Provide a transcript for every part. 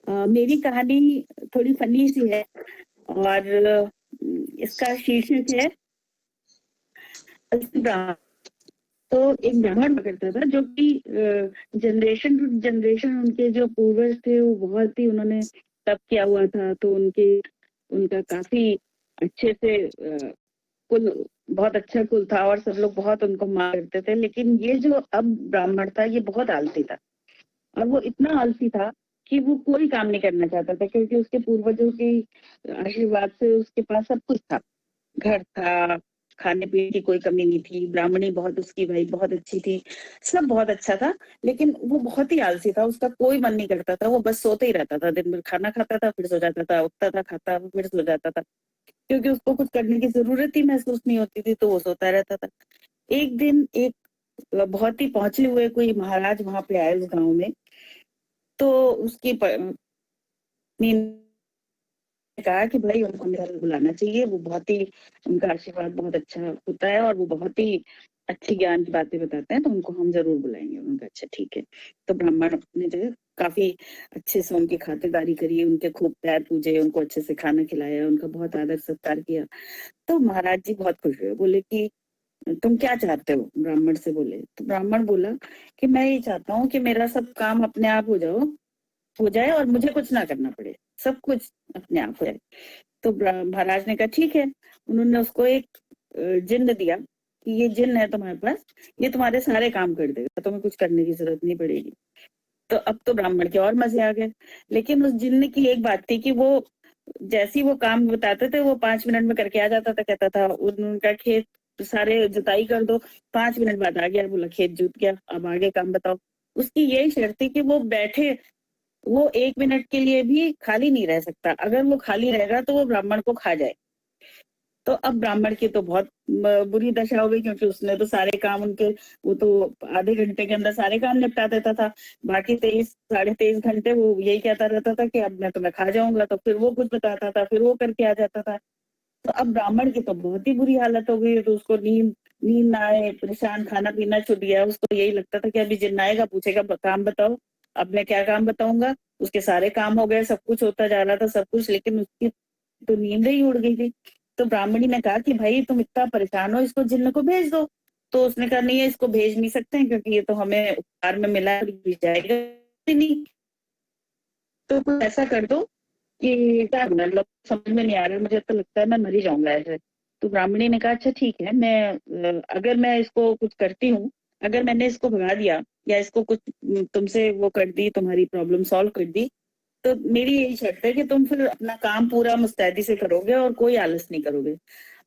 मेरी कहानी थोड़ी फनी सी है और इसका शीर्षक है अलसी ब्राह्मण। तो एक ब्राह्मण हुआ करता था जो कि जनरेशन टू जनरेशन उनके जो पूर्वज थे वो बहुत ही उन्होंने तप किया हुआ था, तो उनका काफी अच्छे से कुल बहुत अच्छा कुल था और सब लोग बहुत उनको मान करते थे। लेकिन ये जो अब ब्राह्मण था ये बहुत आलसी था, और वो इतना आलसी था कि वो कोई काम नहीं करना चाहता था, क्योंकि उसके पूर्वजों की आशीर्वाद से उसके पास सब कुछ था। घर था, खाने पीने की कोई कमी नहीं थी, ब्राह्मणी बहुत उसकी भाई बहुत अच्छी थी, सब बहुत अच्छा था। लेकिन वो बहुत ही आलसी था, उसका कोई मन नहीं करता था, वो बस सोते ही रहता था। दिन भर खाना खाता था, फिर सो जाता था, उठता था, खाता फिर सो जाता था, क्योंकि उसको कुछ करने की जरूरत ही महसूस नहीं होती थी, तो वो सोता रहता था। एक दिन एक बहुत ही पहुंचे हुए कोई महाराज वहां पे आए उस गांव में। तो उसकी पत्नी ने कहा कि भाई उनको मेरे घर बुलाना चाहिए, वो बहुत ही उनका आशीर्वाद बहुत अच्छा होता है और वो बहुत ही अच्छी ज्ञान की बातें बताते हैं, तो उनको हम जरूर बुलाएंगे। उनका अच्छा ठीक है। तो ब्राह्मण ने जो है काफी अच्छे से उनकी खातिरदारी करी, उनके खूब पैर पूजे, उनको अच्छे से खाना खिलाया, उनका बहुत आदर सत्कार किया। तो महाराज जी बहुत खुश हुए, बोले कि तुम क्या चाहते हो? ब्राह्मण से बोले। तो ब्राह्मण बोला कि मैं ये चाहता हूँ कि मेरा सब काम अपने आप हो जाए और मुझे कुछ ना करना पड़े, सब कुछ अपने आप हो जाए। तो महाराज ने कहा ठीक है। उन्होंने उसको एक जिन्न दिया कि ये जिन्न है तुम्हारे पास, ये तुम्हारे सारे काम कर देगा, तुम्हें कुछ करने की जरूरत नहीं पड़ेगी। तो अब तो ब्राह्मण के और मजे आ गए। लेकिन उस जिन्न की एक बात थी कि वो जैसी वो काम बताते थे वो 5 मिनट में करके आ जाता था। कहता था उनका खेत सारे जुताई कर दो, 5 मिनट बाद आ गया, बोला खेत जुत गया, अब आगे काम बताओ। उसकी यही शर्त थी कि वो बैठे, वो 1 मिनट के लिए भी खाली नहीं रह सकता, अगर वो खाली रहेगा तो वो ब्राह्मण को खा जाए। तो अब ब्राह्मण की तो बहुत बुरी दशा हो गई, क्योंकि उसने तो सारे काम उनके, वो तो आधे घंटे के अंदर सारे काम निपटा देता था, बाकी 23 साढ़े 23 घंटे वो यही कहता रहता था कि अब मैं तुम्हें खा जाऊंगा। तो फिर वो कुछ बताता था, फिर वो करके आ जाता था। तो अब ब्राह्मण की तो बहुत ही बुरी हालत हो गई। तो उसको नींद नींद ना आए, परेशान, खाना पीना छूट गया। उसको यही लगता था कि अभी जिन्न आएगा, पूछेगा काम बताओ, अब मैं क्या काम बताऊंगा। उसके सारे काम हो गए, सब कुछ होता जा रहा था, सब कुछ, लेकिन उसकी तो नींद ही उड़ गई थी। तो ब्राह्मणी ने कहा कि भाई तुम इतना परेशान हो, इसको जिन्न को भेज दो। तो उसने कहा नहीं है, इसको भेज नहीं सकते हैं, क्योंकि ये तो हमें उपकार में मिला है, भेज जाएगा ही नहीं। तो कुछ ऐसा कर दो कि क्या करना, मतलब समझ में नहीं आ रहा, मुझे तो लगता है मैं मर ही जाऊंगा ऐसे। तो ब्राह्मणी ने कहा अच्छा ठीक है, मैं अगर मैं इसको कुछ करती हूँ, अगर मैंने इसको भगा दिया या इसको कुछ तुमसे वो कर दी, तुम्हारी प्रॉब्लम सॉल्व कर दी, तो मेरी यही शर्त है कि तुम फिर अपना काम पूरा मुस्तैदी से करोगे और कोई आलस नहीं करोगे।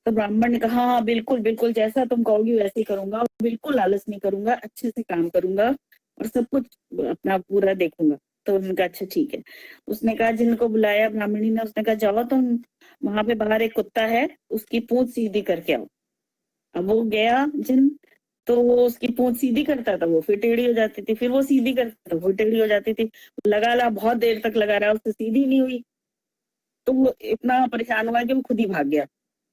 तो ब्राह्मण ने कहा हाँ बिल्कुल बिल्कुल, जैसा तुम कहोगी वैसे ही करूंगा, बिल्कुल आलस नहीं करूंगा, अच्छे से काम करूंगा और सब कुछ अपना पूरा देखूंगा। तो उन्होंने अच्छा ठीक है। उसने कहा, जिनको बुलाया ब्राह्मणी ने, उसने कहा जाओ तुम, वहां पे बाहर एक कुत्ता है, उसकी पूंछ सीधी करके आओ। अब वो गया जिन, तो वो उसकी पूंछ सीधी करता था, वो फिर टेढ़ी हो जाती थी, फिर वो सीधी करता था, वो टेढ़ी हो जाती थी। लगा बहुत देर तक लगा रहा, उससे सीधी नहीं हुई। तो वो इतना परेशान हुआ कि वो खुद ही भाग गया।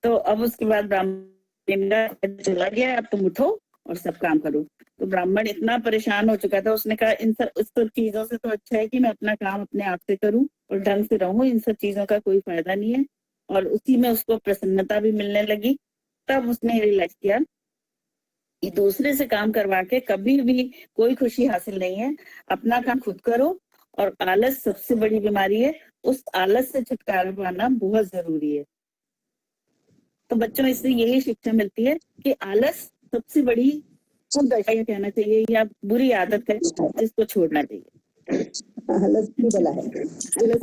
तो अब उसके बाद ब्राह्मण चला गया, अब तुम उठो और सब काम करो। तो ब्राह्मण इतना परेशान हो चुका था, उसने कहा इस सब चीजों से तो अच्छा है कि मैं अपना काम अपने आप से करूं और ढंग से रहूं, इन सब चीजों का कोई फायदा नहीं है। और उसी में उसको प्रसन्नता भी मिलने लगी। तब उसने रियलाइज किया कि दूसरे से काम करवा के कभी भी कोई खुशी हासिल नहीं है, अपना काम खुद करो। और आलस सबसे बड़ी बीमारी है, उस आलस से छुटकारा पाना बहुत जरूरी है। तो बच्चों, इससे यही शिक्षा मिलती है कि आलस सबसे बड़ी कुदशा कहना चाहिए या बुरी आदत है, जिसको छोड़ना चाहिए। आलस की बला है। आलस